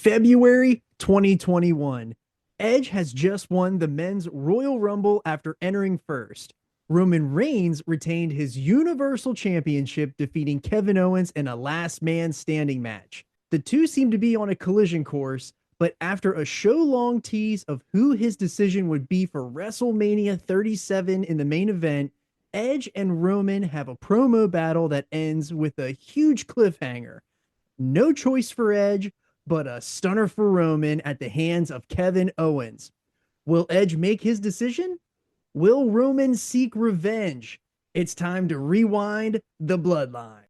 February 2021. Edge has just won the men's Royal Rumble after entering first. Roman Reigns retained his Universal Championship, defeating Kevin Owens in a last man standing match. The two seem to be on a collision course, but after a show-long tease of who his decision would be for WrestleMania 37 in the main event, Edge and Roman have a promo battle that ends with a huge cliffhanger. No choice for Edge, but a stunner for Roman at the hands of Kevin Owens. Will Edge make his decision? Will Roman seek revenge? It's time to rewind the Bloodline.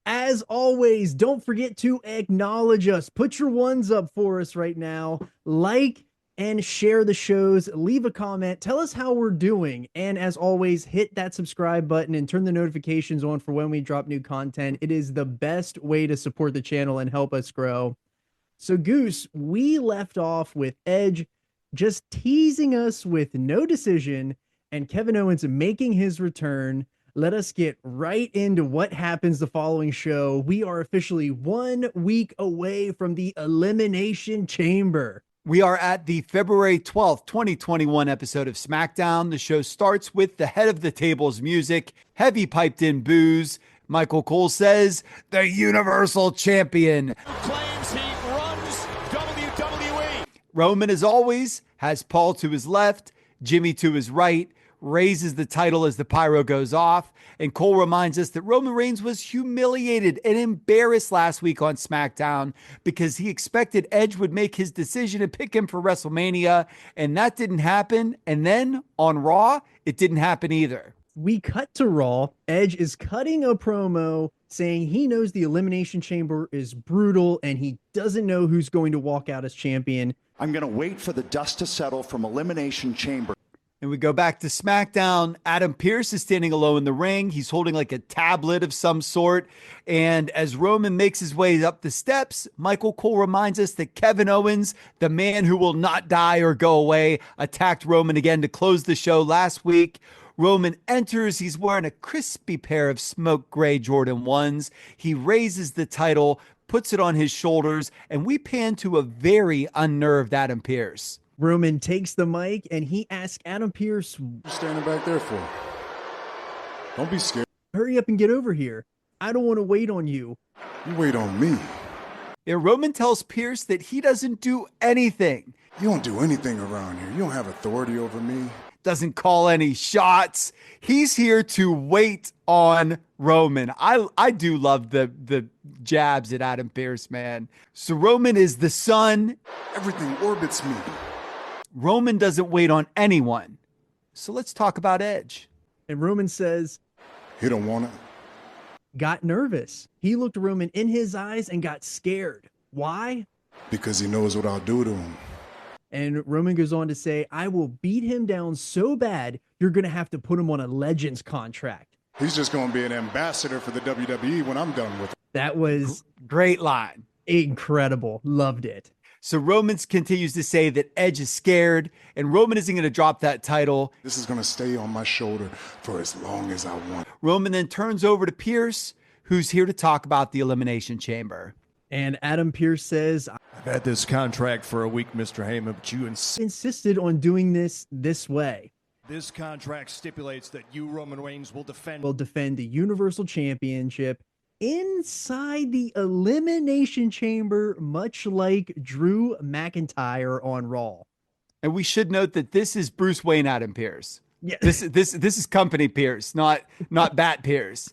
As always, don't forget to acknowledge us. Put your ones up for us right now. Like and share the shows. Leave a comment. Tell us how we're doing. And as always, hit that subscribe button and turn the notifications on for when we drop new content. It is the best way to support the channel and help us grow. So, Goose, we left off with Edge just teasing us with no decision and Kevin Owens making his return. Let us get right into what happens the following show. We are officially 1 week away from the Elimination Chamber. We are at the February 12th, 2021 episode of Smackdown. The show starts with the head of the table's music, heavy piped in boos. Michael Cole says, the Universal Champion claims he runs WWE. Roman, as always, has Paul to his left, Jimmy to his right, raises the title as the pyro goes off, and Cole reminds us that Roman Reigns was humiliated and embarrassed last week on SmackDown because he expected Edge would make his decision and pick him for WrestleMania, and that didn't happen. And then on Raw, it didn't happen either. We cut to Raw. Edge is cutting a promo saying he knows the Elimination Chamber is brutal and he doesn't know who's going to walk out as champion. I'm going to wait for the dust to settle from Elimination Chamber. And we go back to SmackDown. Adam Pearce is standing alone in the ring. He's holding like a tablet of some sort. And as Roman makes his way up the steps, Michael Cole reminds us that Kevin Owens, the man who will not die or go away, attacked Roman again to close the show last week. Roman enters. He's wearing a crispy pair of smoke gray Jordan 1s. He raises the title, puts it on his shoulders, and we pan to a very unnerved Adam Pearce. Roman takes the mic and he asks Adam Pearce, "What are you standing back there for? Don't be scared. Hurry up and get over here. I don't want to wait on you." You wait on me. And Roman tells Pearce that he doesn't do anything. You don't do anything around here. You don't have authority over me. Doesn't call any shots. He's here to wait on Roman. I do love the jabs at Adam Pearce, man. So Roman is the sun. Everything orbits me. Roman doesn't wait on anyone. So let's talk about Edge. And Roman says, He don't want it. got nervous. He looked Roman in his eyes and got scared. Why? Because he knows what I'll do to him. And Roman goes on to say, I will beat him down so bad, you're going to have to put him on a Legends contract. He's just going to be an ambassador for the WWE when I'm done with it. That was Great line. incredible. Loved it. So Roman continues to say that Edge is scared and Roman isn't going to drop that title. This is going to stay on my shoulder for as long as I want. Roman then turns over to Pearce, who's here to talk about the Elimination Chamber. And Adam Pearce says, I've had this contract for a week, Mr. Heyman, but you insisted on doing this way. This contract stipulates that you, Roman Reigns, will defend The Universal Championship inside the Elimination Chamber, much like Drew McIntyre on Raw. And we should note that this is Bruce Wayne Adam Pearce. Yeah. This is company Pearce, not Bat Pearce.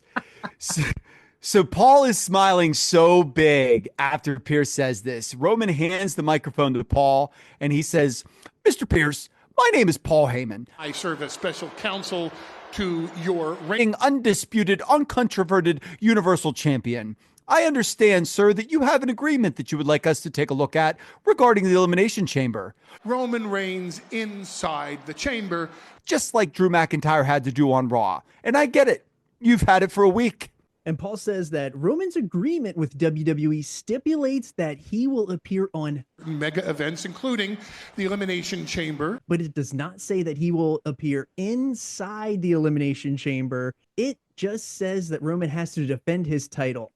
So Paul is smiling so big after Pearce says this. Roman hands the microphone to Paul and he says, Mr. Pearce, my name is Paul Heyman. I serve as special counsel to your Undisputed, uncontroverted Universal Champion. I understand, sir, that you have an agreement that you would like us to take a look at regarding the Elimination Chamber. Roman Reigns inside the chamber. Just like Drew McIntyre had to do on Raw. And I get it. You've had it for a week. And Paul says that Roman's agreement with WWE stipulates that he will appear on mega events, including the Elimination Chamber. but it does not say that he will appear inside the Elimination Chamber. It just says that Roman has to defend his title.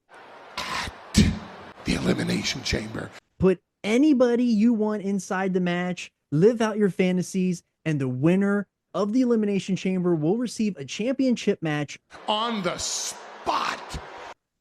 The Elimination Chamber. Put anybody you want inside the match, live out your fantasies, and the winner of the Elimination Chamber will receive a championship match On the spot.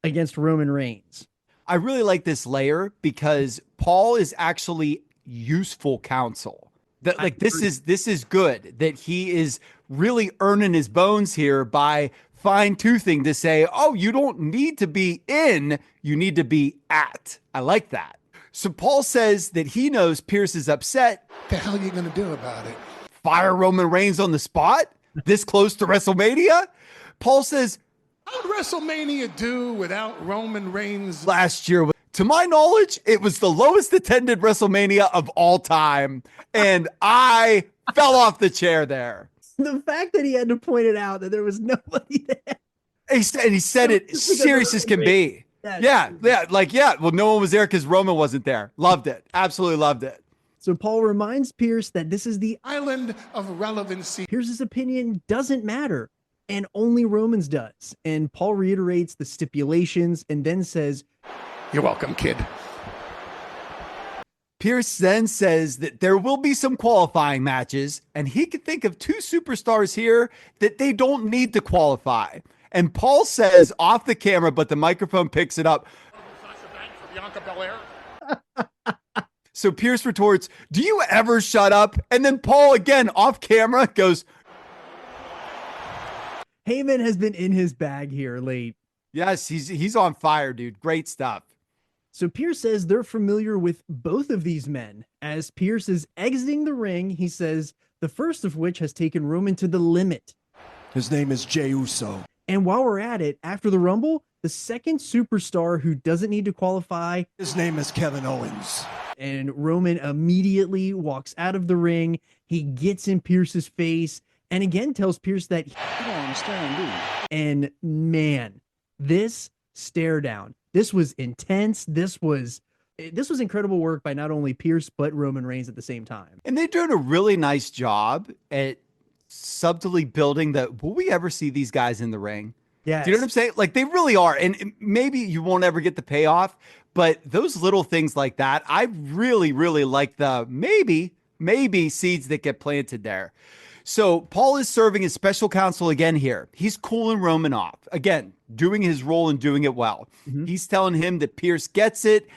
against Roman Reigns. I really like this layer because Paul is actually useful counsel. That like this is good, that he is really earning his bones here by fine-toothing to say, oh, you don't need to be in, you need to be at. I like that. So Paul says that he knows Pierce is upset. What the hell are you going to do about it? Fire Roman Reigns on the spot? This close to WrestleMania? Paul says, How would WrestleMania do without Roman Reigns? last year, to my knowledge, it was the lowest attended WrestleMania of all time. And I fell off the chair there. The fact that he had to point it out that there was nobody there. He said it serious as can be. Yeah. Well, no one was there because Roman wasn't there. Loved it. Absolutely loved it. So Paul reminds Pierce that this is the Island of Relevancy. Pierce's opinion doesn't matter, and only Roman's does. And Paul reiterates the stipulations and then says, You're welcome, kid. Pierce then says that there will be some qualifying matches, and he could think of two superstars here that they don't need to qualify. And Paul says off the camera, but the microphone picks it up. Bianca Belair. So Pierce retorts, do you ever shut up? And then Paul, again, off camera, goes, Heyman has been in his bag here late. yes, he's on fire, dude. Great stuff. So Pierce says they're familiar with both of these men. As Pierce is exiting the ring, he says the first of which has taken Roman to the limit. His name is Jey Uso. And while we're at it, after the Rumble, the second superstar who doesn't need to qualify, His name is Kevin Owens. and Roman immediately walks out of the ring. He gets in Pierce's face and again tells Pierce that You don't understand, do you? and man, this stare down, this was intense. This was incredible work by not only Pierce but Roman Reigns at the same time. And they're doing a really nice job at subtly building that. Will we ever see these guys in the ring? Yeah. Do you know what I'm saying? Like they really are. And maybe you won't ever get the payoff, but those little things like that, I really, really like the maybe seeds that get planted there. So Paul is serving as special counsel again here. He's cooling Roman off. Again, doing his role and doing it well. He's telling him that Pierce gets it.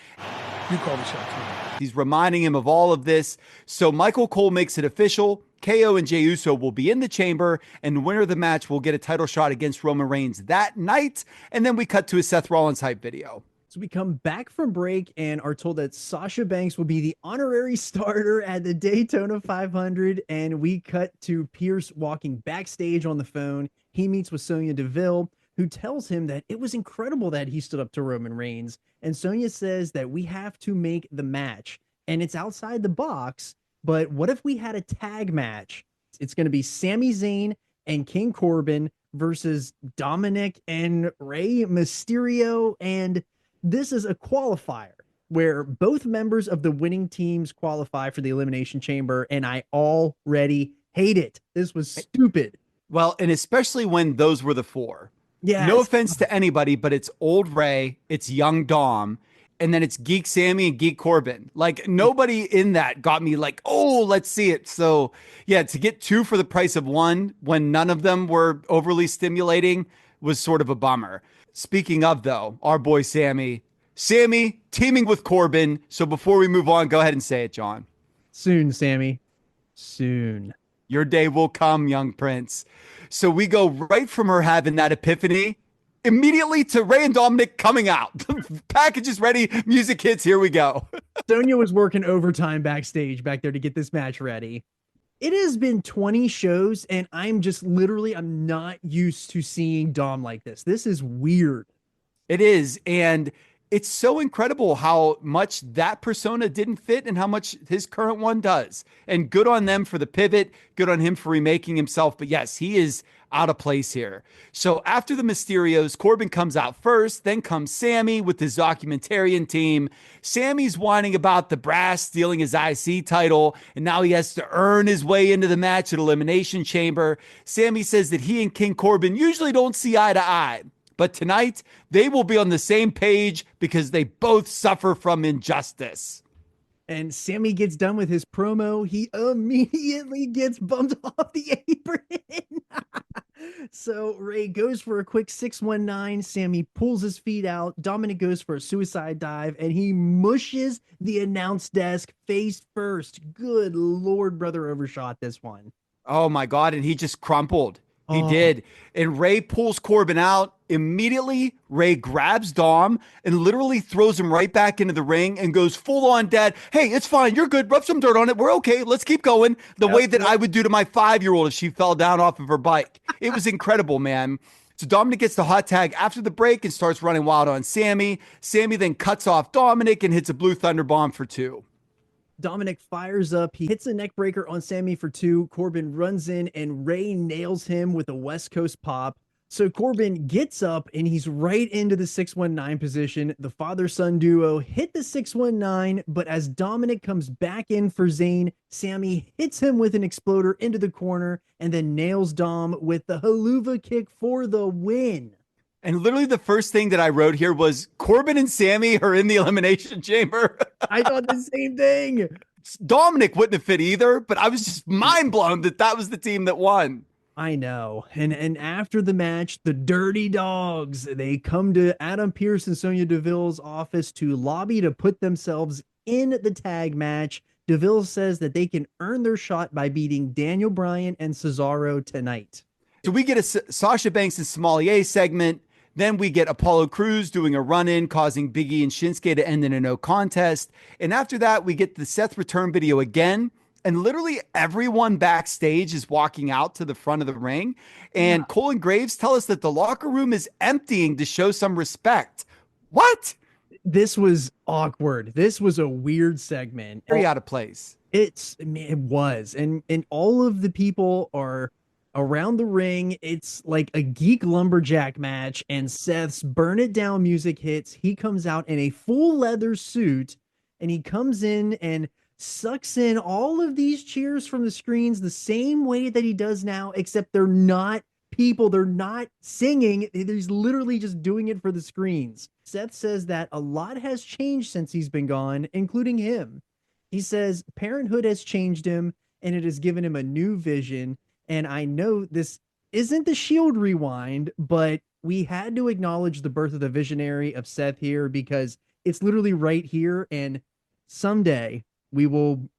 You call the shots. He's reminding him of all of this. So Michael Cole makes it official. KO and Jey Uso will be in the chamber, and the winner of the match will get a title shot against Roman Reigns that night. And then we cut to a Seth Rollins hype video. So we come back from break and are told that Sasha Banks will be the honorary starter at the Daytona 500. And we cut to Pierce walking backstage on the phone. He meets with Sonya Deville, who tells him that it was incredible that he stood up to Roman Reigns. And Sonya says that we have to make the match, and it's outside the box. But what if we had a tag match? It's going to be Sami Zayn and King Corbin versus Dominic and Rey Mysterio. And this is a qualifier where both members of the winning teams qualify for the Elimination Chamber. And I already hate it. This was stupid. Well, and especially when those were the four. Yeah. No offense to anybody, but it's old Ray, it's young Dom, and then it's Geek Sammy and Geek Corbin. Like nobody in that got me like, oh, let's see it. So yeah, to get two for the price of one when none of them were overly stimulating was sort of a bummer. Speaking of though, our boy Sammy teaming with Corbin. So before we move on, go ahead and say it, John. Soon, Sammy. Soon. Your day will come, young prince. So we go right from her having that epiphany immediately to Ray and Dominic coming out. Package is ready. Music hits. Here we go. Sonya was working overtime backstage back there to get this match ready. It has been 20 shows, and I'm not used to seeing Dom like this. This is weird. It is. And It's so incredible how much that persona didn't fit and how much his current one does. And good on them for the pivot. Good on him for remaking himself. But yes, he is out of place here. So after the Mysterios, Corbin comes out first. Then comes Sammy with his documentarian team. Sammy's whining about the brass stealing his IC title. And now he has to earn his way into the match at Elimination Chamber. Sammy says that he and King Corbin usually don't see eye to eye. But tonight, they will be on the same page because they both suffer from injustice. And Sammy gets done with his promo. He immediately gets bumped off the apron. So Ray goes for a quick 619. Sammy pulls his feet out. Dominic goes for a suicide dive, and he mushes the announce desk face first. Good Lord, brother overshot this one. Oh, my God. And he just crumpled. He did. And Ray pulls Corbin out. Immediately, Ray grabs Dom and literally throws him right back into the ring and goes full on dead. Hey, it's fine. You're good. Rub some dirt on it. We're okay. Let's keep going. The way that I would do to my 5-year-old if she fell down off of her bike. It was incredible, man. So Dominic gets the hot tag after the break and starts running wild on Sammy. Sammy then cuts off Dominic and hits a blue thunder bomb for 2. Dominic fires up. He hits a neck breaker on Sammy for 2. Corbin runs in and Ray nails him with a West Coast pop. So Corbin gets up and he's right into the 619 position. The father-son duo hit the 619, but as Dominic comes back in for Zayn, Sammy hits him with an exploder into the corner and then nails Dom with the haluva kick for the win. And literally the first thing that I wrote here was Corbin and Sammy are in the Elimination Chamber. I thought the same thing. Dominic wouldn't have fit either, but I was just mind blown that that was the team that won. I know. And after the match, the Dirty Dogs, they come to Adam Pearce and Sonya Deville's office to lobby to put themselves in the tag match. Deville says that they can earn their shot by beating Daniel Bryan and Cesaro tonight. So we get a Sasha Banks and Sommelier segment. Then we get Apollo Crews doing a run-in, causing Big E and Shinsuke to end in a no contest. And after that, we get the Seth return video again. And literally everyone backstage is walking out to the front of the ring. And Cole and Graves tell us that the locker room is emptying to show some respect. What? This was awkward. This was a weird segment. Very out of place. It was. And all of the people are around the ring. It's like a geek lumberjack match, and Seth's Burn It Down music hits. He comes out in a full leather suit, and he comes in and sucks in all of these cheers from the screens the same way that he does now, except they're not people. They're not singing. He's literally just doing it for the screens. Seth says that a lot has changed since he's been gone, including him. He says parenthood has changed him, and it has given him a new vision. And I know this isn't the Shield rewind, but we had to acknowledge the birth of the visionary of Seth here because it's literally right here. And someday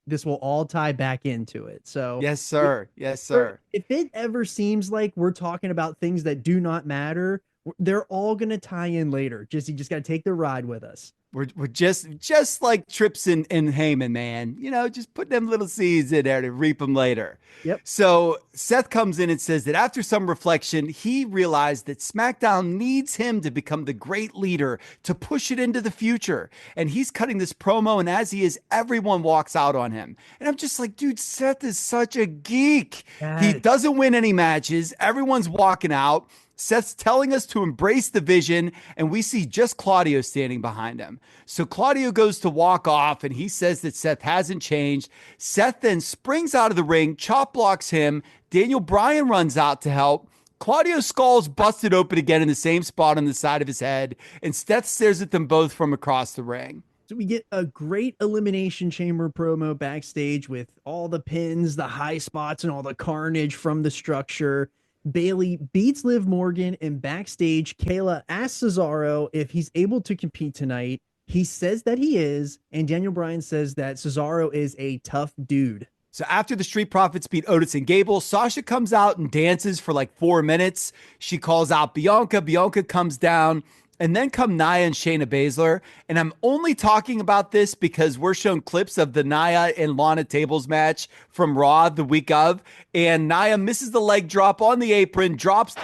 this will all tie back into it. So yes, sir. Yes, sir. If it ever seems like we're talking about things that do not matter, they're all going to tie in later. You just got to take the ride with us. We're just like Trips and Heyman, man. You know, just put them little seeds in there to reap them later. Yep. So Seth comes in and says that after some reflection, he realized that SmackDown needs him to become the great leader to push it into the future. And he's cutting this promo, and as he is, everyone walks out on him. And I'm just like, dude, Seth is such a geek. Yes. He doesn't win any matches. Everyone's walking out. Seth's telling us to embrace the vision, and we see just Claudio standing behind him. So Claudio goes to walk off, and he says that Seth hasn't changed. Seth then springs out of the ring, chop blocks him. Daniel Bryan runs out to help. Claudio's skull's busted open again in the same spot on the side of his head, and Seth stares at them both from across the ring. So we get a great Elimination Chamber promo backstage with all the pins, the high spots, and all the carnage from the structure. Bailey beats Liv Morgan, and backstage, Kayla asks Cesaro if he's able to compete tonight. He says that he is, and Daniel Bryan says that Cesaro is a tough dude. So after the Street Profits beat Otis and Gable, Sasha comes out and dances for like 4 minutes. She calls out Bianca. Bianca comes down. And then come Nia and Shayna Baszler. And I'm only talking about this because we're shown clips of the Nia and Lana Tables match from Raw the week of. And Nia misses the leg drop on the apron, drops,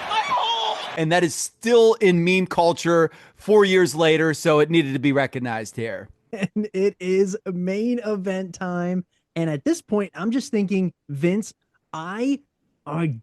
and that is still in meme culture 4 years later, so it needed to be recognized here. And it is main event time. And at this point, I'm just thinking, Vince, I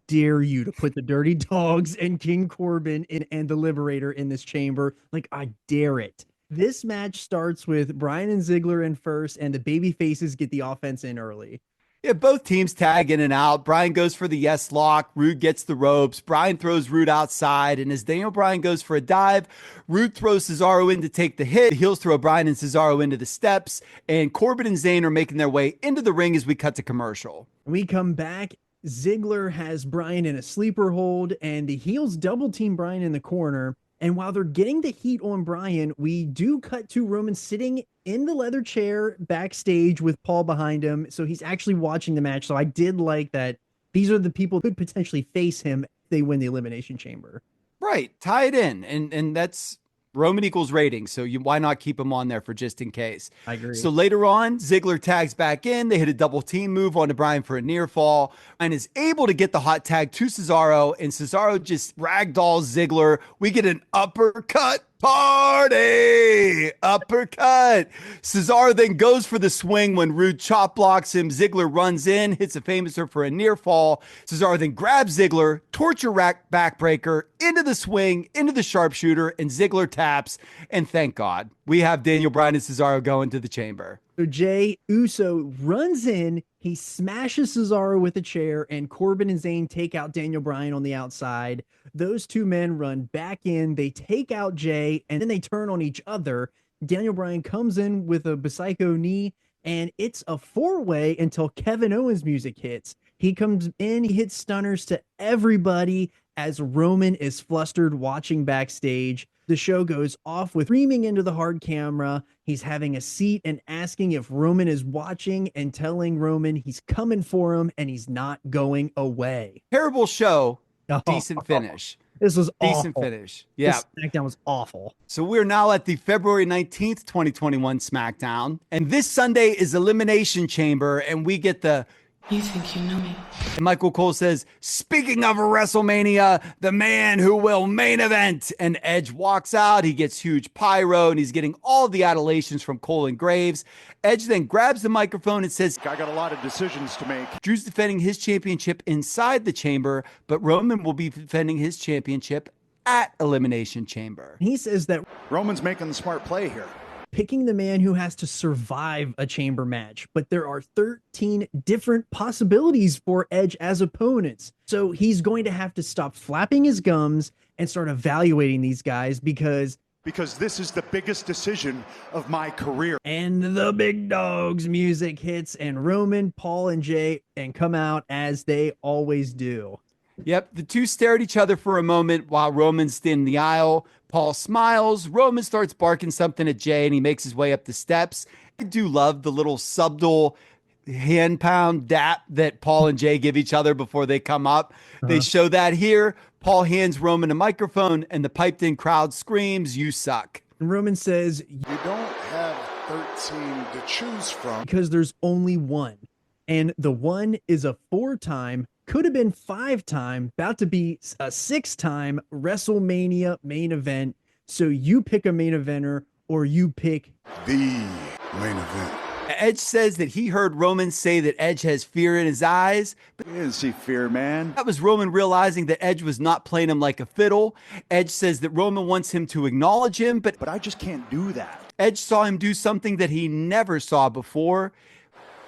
dare you to put the Dirty Dogs and King Corbin and the Liberator in this chamber. Like, I dare it. This match starts with Bryan and Ziggler in first, and the baby faces get the offense in early. Yeah, both teams tag in and out. Bryan goes for the yes lock. Rude gets the ropes. Bryan throws Rude outside. And as Daniel Bryan goes for a dive, Rude throws Cesaro in to take the hit. The heels throw Bryan and Cesaro into the steps. And Corbin and Zayn are making their way into the ring as we cut to commercial. We come back. Ziggler has Bryan in a sleeper hold, and the heels double team Bryan in the corner. And while they're getting the heat on Bryan, we do cut to Roman sitting in the leather chair backstage with Paul behind him. So he's actually watching the match. So I did like that these are the people who could potentially face him if they win the Elimination Chamber. Right. Tie it in. And that's Roman equals ratings. So why not keep him on there for just in case? I agree. So later on, Ziggler tags back in. They hit a double team move onto Bryan for a near fall and is able to get the hot tag to Cesaro. And Cesaro just ragdolls Ziggler. We get an uppercut party. Uppercut. Cesaro then goes for the swing when Rude chop blocks him. Ziggler runs in, hits a famouser for a near fall. Cesaro then grabs Ziggler, torture rack backbreaker into the swing, into the sharpshooter, and Ziggler taps. And thank God we have Daniel Bryan and Cesaro going to the chamber. So Jay Uso runs in, he smashes Cesaro with a chair, and Corbin and Zayn take out Daniel Bryan on the outside. Those two men run back in, they take out Jay, and then they turn on each other. Daniel Bryan comes in with a Psycho knee, and it's a four-way until Kevin Owens music hits. He comes in, he hits stunners to everybody as Roman is flustered watching backstage. The show goes off with screaming into the hard camera. He's having a seat and asking if Roman is watching and telling Roman he's coming for him and he's not going away. Terrible show. Decent finish. This was decent awful. Finish. Yeah. This SmackDown was awful. So we're now at the February 19th, 2021 SmackDown. And this Sunday is Elimination Chamber. And we get the "You think you know me?" And Michael Cole says, speaking of a WrestleMania, the man who will main event. And Edge walks out. He gets huge pyro and he's getting all the adulations from Cole and Graves. Edge then grabs the microphone and says, I got a lot of decisions to make. Drew's defending his championship inside the chamber, but Roman will be defending his championship at Elimination Chamber. He says that Roman's making the smart play here. picking the man who has to survive a chamber match, but there are 13 different possibilities for Edge as opponents. So he's going to have to stop flapping his gums and start evaluating these guys because this is the biggest decision of my career. And the big dogs music hits and Roman, Paul, and Jay and come out as they always do. Yep, the two stare at each other for a moment while Roman's in the aisle. Paul smiles. Roman starts barking something at Jay and he makes his way up the steps. I do love the little subtle hand pound dap that Paul and Jay give each other before they come up. They show that here. Paul hands Roman a microphone and the piped in crowd screams, "You suck." And Roman says, You don't have 13 to choose from. because there's only one. And the one is a 4-time, could have been 5-time, about to be a 6-time WrestleMania main event. So you pick a main eventer or you pick The main event. Edge says that he heard Roman say that Edge has fear in his eyes. But You didn't see fear, man. that was Roman realizing that Edge was not playing him like a fiddle. Edge says that Roman wants him to acknowledge him, but But I just can't do that. Edge saw him do something that he never saw before.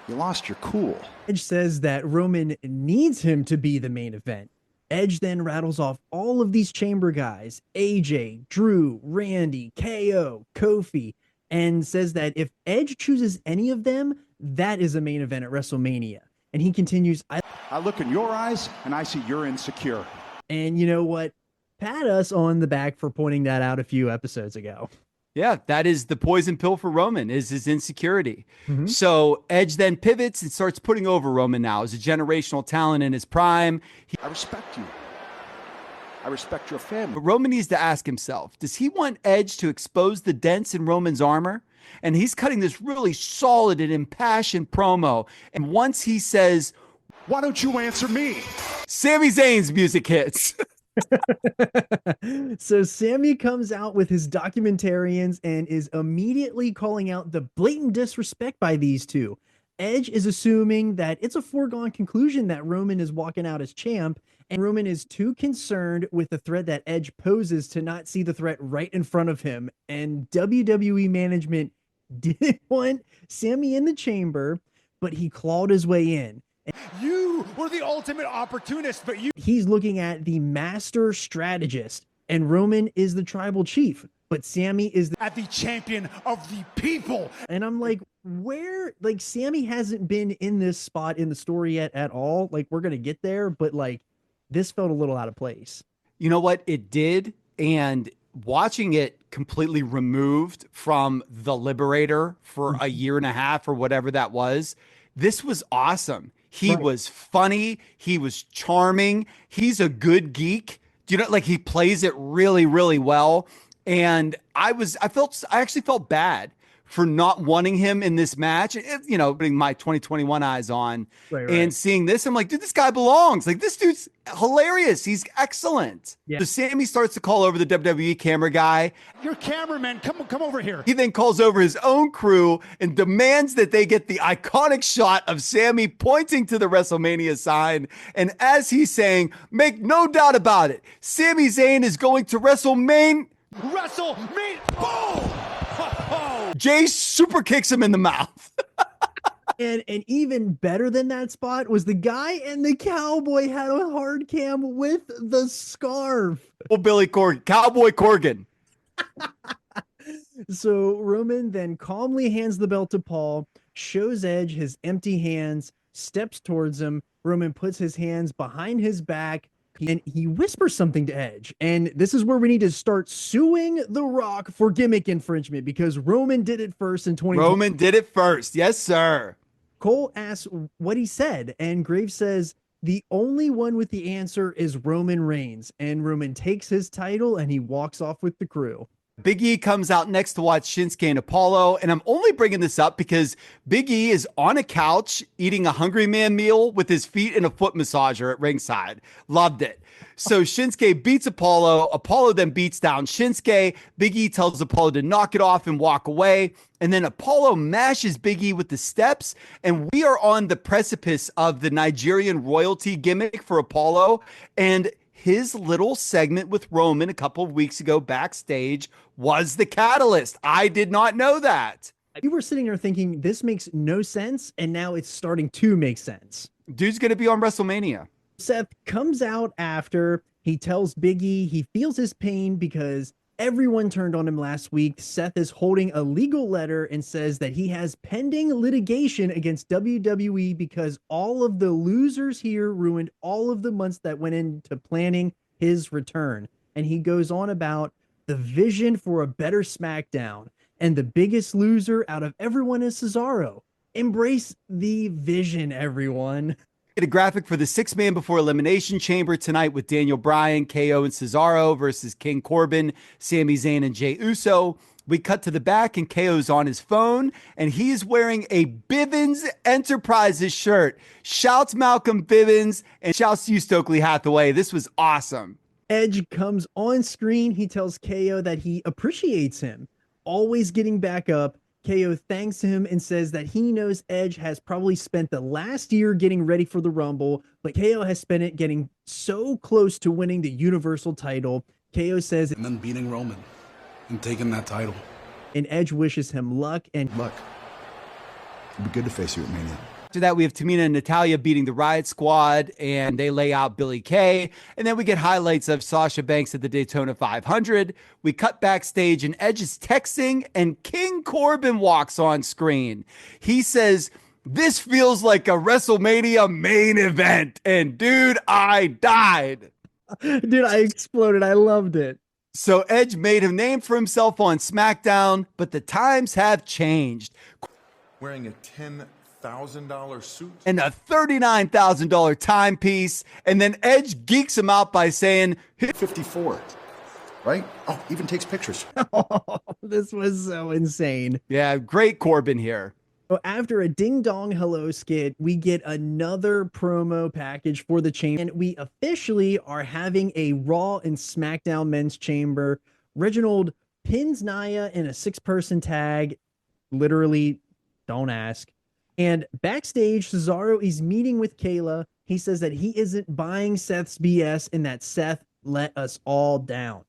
You lost your cool. Edge says that Roman needs him to be the main event. Edge then rattles off all of these chamber guys, AJ, Drew, Randy, KO, Kofi, and says that if Edge chooses any of them, that is a main event at WrestleMania. And he continues, I look in your eyes and I see you're insecure. and you know what? Pat us on the back for pointing that out a few episodes ago. Yeah, that is the poison pill for Roman, is his insecurity. So Edge then pivots and starts putting over Roman now as a generational talent in his prime. I respect you. I respect your family. But Roman needs to ask himself, does he want Edge to expose the dents in Roman's armor? And he's cutting this really solid and impassioned promo. And once he says, Why don't you answer me? Sami Zayn's music hits. So Sammy comes out with his documentarians and is immediately calling out the blatant disrespect by these two. Edge is assuming that it's a foregone conclusion that Roman is walking out as champ, and Roman is too concerned with the threat that Edge poses to not see the threat right in front of him. And WWE management didn't want Sammy in the chamber, but he clawed his way in. You were the ultimate opportunist, but He's looking at the master strategist, and Roman is the tribal chief, but Sammy is at the champion of the people. And I'm like, where, like, Sammy hasn't been in this spot in the story yet at all. Like, we're gonna get there, but like, this felt a little out of place. You know what? It did. And watching it completely removed from the Liberator for a year and a half or whatever that was, this was awesome. He was funny. He was charming. He's a good geek. Do you know, like, he plays it really, really well. And I actually felt bad for not wanting him in this match. You know, putting my 2021 eyes on and seeing this, I'm like, dude, this guy belongs. Like, this dude's hilarious. He's excellent. Yeah. So Sammy starts to call over the WWE camera guy. Your cameraman, come over here. He then calls over his own crew and demands that they get the iconic shot of Sammy pointing to the WrestleMania sign. And as he's saying, make no doubt about it, Sami Zayn is going to WrestleMania. Boom! Jay super kicks him in the mouth. and even better than that spot was the guy and the cowboy had a hard cam with the scarf. Oh, Billy Corgan, Cowboy Corgan. So Roman then calmly hands the belt to Paul, shows Edge his empty hands, steps towards him. Roman puts his hands behind his back, and he whispers something to Edge. And this is where we need to start suing The Rock for gimmick infringement, because Roman did it first in 2020. Roman did it first. Yes, sir. Cole asks what he said, and Graves says the only one with the answer is Roman Reigns. And Roman takes his title and he walks off with the crew. Big E comes out next to watch Shinsuke and Apollo. And I'm only bringing this up because Big E is on a couch eating a Hungry Man meal with his feet in a foot massager at ringside. Loved it. So Shinsuke beats Apollo. Apollo then beats down Shinsuke. Big E tells Apollo to knock it off and walk away. And then Apollo mashes Big E with the steps. And we are on the precipice of the Nigerian royalty gimmick for Apollo. And his little segment with Roman a couple of weeks ago backstage was the catalyst. I did not know that. You were sitting there thinking this makes no sense, and now it's starting to make sense. Dude's going to be on WrestleMania. Seth comes out after. He tells Big E he feels his pain because everyone turned on him last week. Seth is holding a legal letter and says that he has pending litigation against WWE because all of the losers here ruined all of the months that went into planning his return. And he goes on about the vision for a better SmackDown. And the biggest loser out of everyone is Cesaro. Embrace the vision, everyone. Get a graphic for the 6-man before Elimination Chamber tonight with Daniel Bryan, KO, and Cesaro versus King Corbin, Sami Zayn, and Jey Uso. We cut to the back and KO's on his phone and he's wearing a Bivens Enterprises shirt. Shouts Malcolm Bivens and shouts to you, Stokely Hathaway. This was awesome. Edge comes on screen. He tells KO that he appreciates him, always getting back up. KO thanks him and says that he knows Edge has probably spent the last year getting ready for the Rumble, but KO has spent it getting so close to winning the Universal title. KO says, and then beating Roman and taking that title. And Edge wishes him luck. And luck. It'd be good to face you at Mania. After that, we have Tamina and Natalya beating the Riot Squad, and they lay out Billie Kay. And then we get highlights of Sasha Banks at the Daytona 500. We cut backstage, and Edge is texting, and King Corbin walks on screen. He says, "This feels like a WrestleMania main event." And dude, I died. Dude, I exploded. I loved it. So Edge made a name for himself on SmackDown, but the times have changed. Wearing a $10,000 suit and a $39,000 timepiece, and then Edge geeks him out by saying 54, right? Oh, even takes pictures. Oh, this was so insane. Yeah, great Corbin here. So after a ding dong hello skit, we get another promo package for the chamber, and we officially are having a Raw and SmackDown men's chamber. Reginald pins Nia in a 6-person tag. Literally, don't ask. And backstage, Cesaro is meeting with Kayla. He says that he isn't buying Seth's BS and that Seth let us all down.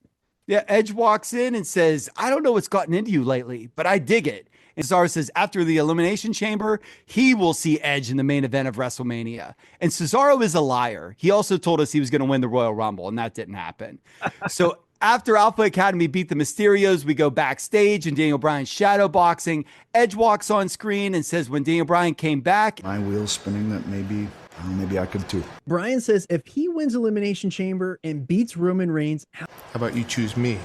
Yeah, Edge walks in and says, I don't know what's gotten into you lately, but I dig it. And Cesaro says after the Elimination Chamber, he will see Edge in the main event of WrestleMania. And Cesaro is a liar. He also told us he was going to win the Royal Rumble, and that didn't happen. So after Alpha Academy beat the Mysterios, we go backstage and Daniel Bryan's shadow boxing. Edge walks on screen and says when Daniel Bryan came back, My wheels spinning that maybe I could too. Bryan says if he wins Elimination Chamber and beats Roman Reigns, How about you choose me?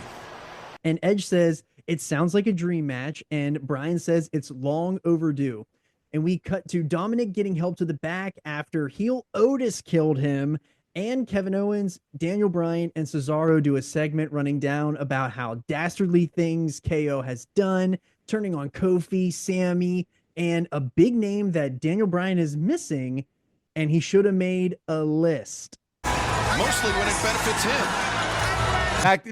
and Edge says it sounds like a dream match, and Bryan says it's long overdue. And we cut to Dominic getting help to the back after heel Otis killed him, and Kevin Owens, Daniel Bryan, and Cesaro do a segment running down about how dastardly things KO has done, turning on Kofi, Sammy, and a big name that Daniel Bryan is missing, and he should have made a list. Mostly when it benefits him.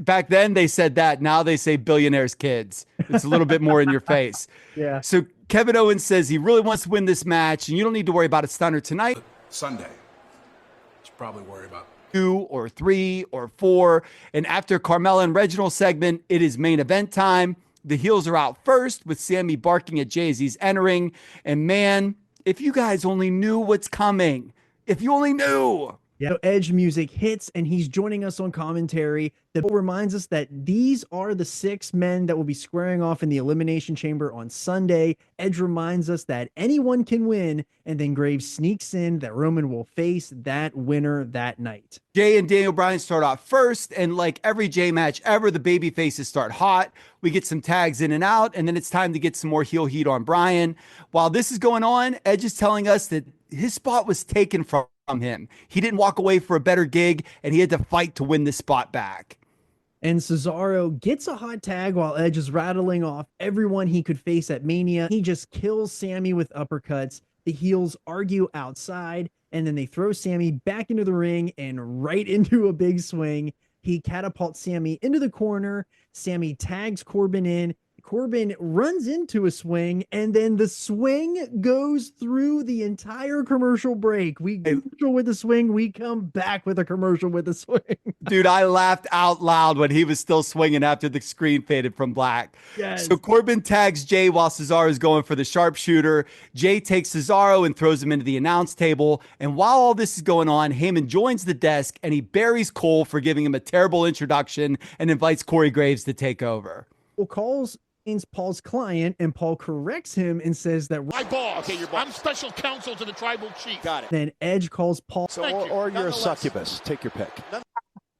back then they said that. Now they say billionaires' kids. It's a little bit more in your face. Yeah. So Kevin Owens says he really wants to win this match, and you don't need to worry about a stunner tonight. Sunday. Should probably worry about 2 or 3 or 4. And after Carmella and Reginald segment, it is main event time. The heels are out first with Sammy barking at Jay as he's entering. And man, if you guys only knew what's coming, if you only knew. Yeah, so Edge music hits and he's joining us on commentary. That reminds us that these are the 6 men that will be squaring off in the Elimination Chamber on Sunday. Edge reminds us that anyone can win, and then Graves sneaks in that Roman will face that winner that night. Jay and Daniel Bryan start off first, and like every Jay match ever, the baby faces start hot. We get some tags in and out, and then it's time to get some more heel heat on Bryan. While this is going on, Edge is telling us that his spot was taken from him. He didn't walk away for a better gig, and he had to fight to win this spot back. And Cesaro gets a hot tag while Edge is rattling off everyone he could face at Mania. He just kills Sammy with uppercuts. The heels argue outside, and then they throw Sammy back into the ring and right into a big swing. He catapults Sammy into the corner. Sammy tags Corbin in. Corbin runs into a swing, and then the swing goes through the entire commercial break. We commercial with the swing, we come back with a commercial with the swing. Dude, I laughed out loud when he was still swinging after the screen faded from black. Yes. So Corbin tags Jay while Cesaro is going for the sharpshooter. Jay takes Cesaro and throws him into the announce table. And while all this is going on, Heyman joins the desk and he buries Cole for giving him a terrible introduction and invites Corey Graves to take over. Well, calls Paul's client, and Paul corrects him and says that My boss. Okay, I'm special counsel to the tribal chief. Got it. then Edge calls Paul. So, or you're a succubus. Take your pick.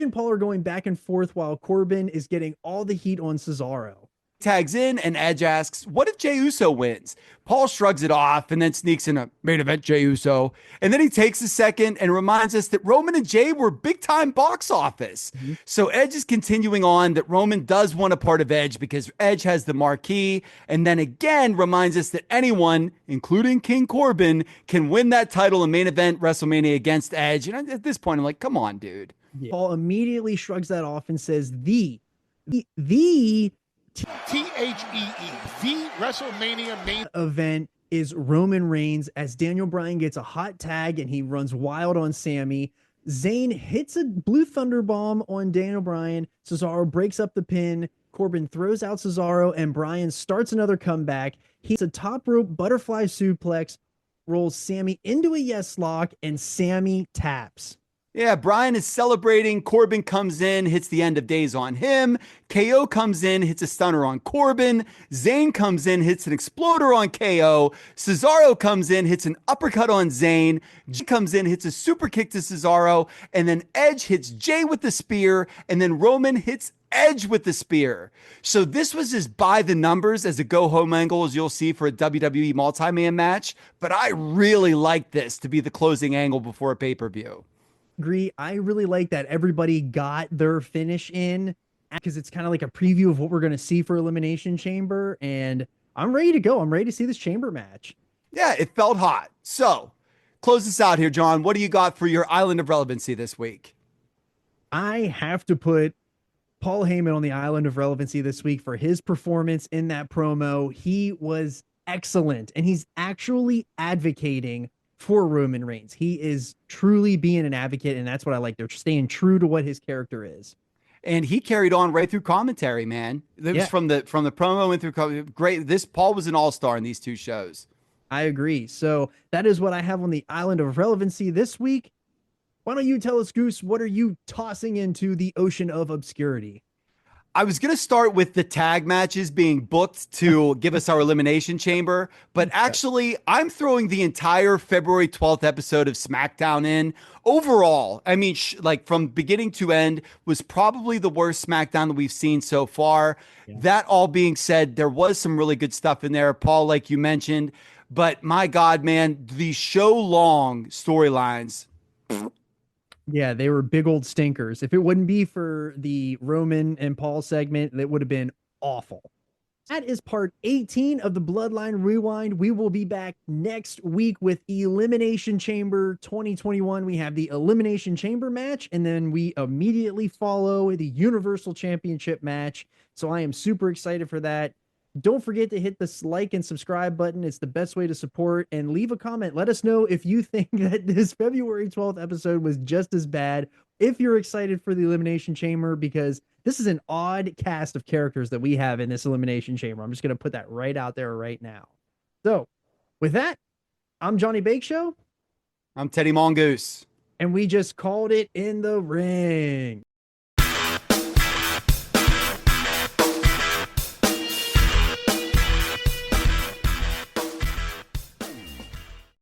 And Paul are going back and forth while Corbin is getting all the heat on Cesaro. Tags in and Edge asks, what if Jey Uso wins? Paul shrugs it off and then sneaks in a main event Jey Uso. And then he takes a second and reminds us that Roman and Jay were big time box office. So Edge is continuing on that Roman does want a part of Edge because Edge has the marquee. And then again reminds us that anyone, including King Corbin, can win that title in main event WrestleMania against Edge. And at this point, I'm like, come on, dude. Yeah. Paul immediately shrugs that off and says the THEE, the WrestleMania main event is Roman Reigns, as Daniel Bryan gets a hot tag and he runs wild on Sammy. Zayn hits a blue thunder bomb on Daniel Bryan. Cesaro breaks up the pin. Corbin throws out Cesaro and Bryan starts another comeback. He's a top rope butterfly suplex, rolls Sammy into a yes lock, and Sammy taps. Yeah, Bryan is celebrating. Corbin comes in, hits the end of days on him. KO comes in, hits a stunner on Corbin. Zayn comes in, hits an exploder on KO. Cesaro comes in, hits an uppercut on Zayn. Jay comes in, hits a super kick to Cesaro. And then Edge hits Jay with the spear. And then Roman hits Edge with the spear. So this was as by the numbers as a go-home angle as you'll see for a WWE multi-man match. But I really like this to be the closing angle before a pay-per-view. Agree. I really like that everybody got their finish in, because it's kind of like a preview of what we're going to see for Elimination Chamber. And I'm ready to go. I'm ready to see this chamber match. Yeah, it felt hot. So, close this out here, John. What do you got for your Island of Relevancy this week? I have to put Paul Heyman on the Island of Relevancy this week for his performance in that promo. He was excellent, and he's actually advocating for Roman Reigns. He is truly being an advocate, and that's what I like. They're staying true to what his character is. And he carried on right through commentary, man. It was from the promo and through great. This Paul was an all-star in these two shows. I agree. So that is what I have on the Island of Relevancy this week. Why don't you tell us, Goose, what are you tossing into the ocean of obscurity? I was going to start with the tag matches being booked to give us our Elimination Chamber, but actually, I'm throwing the entire February 12th episode of SmackDown in. Overall, I mean, like from beginning to end, was probably the worst SmackDown that we've seen so far. Yeah. That all being said, there was some really good stuff in there, Paul, like you mentioned, but my God, man, the show-long storylines. Yeah, they were big old stinkers. If it wouldn't be for the Roman and Paul segment, that would have been awful. That is part 18 of the Bloodline Rewind. We will be back next week with Elimination Chamber 2021. We have the Elimination Chamber match, and then we immediately follow the Universal Championship match. So I am super excited for that. Don't forget to hit this like and subscribe button. It's the best way to support, and leave a comment. Let us know if you think that this February 12th episode was just as bad, if you're excited for the Elimination Chamber, because this is an odd cast of characters that we have in this Elimination Chamber. I'm just going to put that right out there right now. So with that, I'm Johnny Bake Show. I'm Teddy Mongoose. And we just called it in the ring.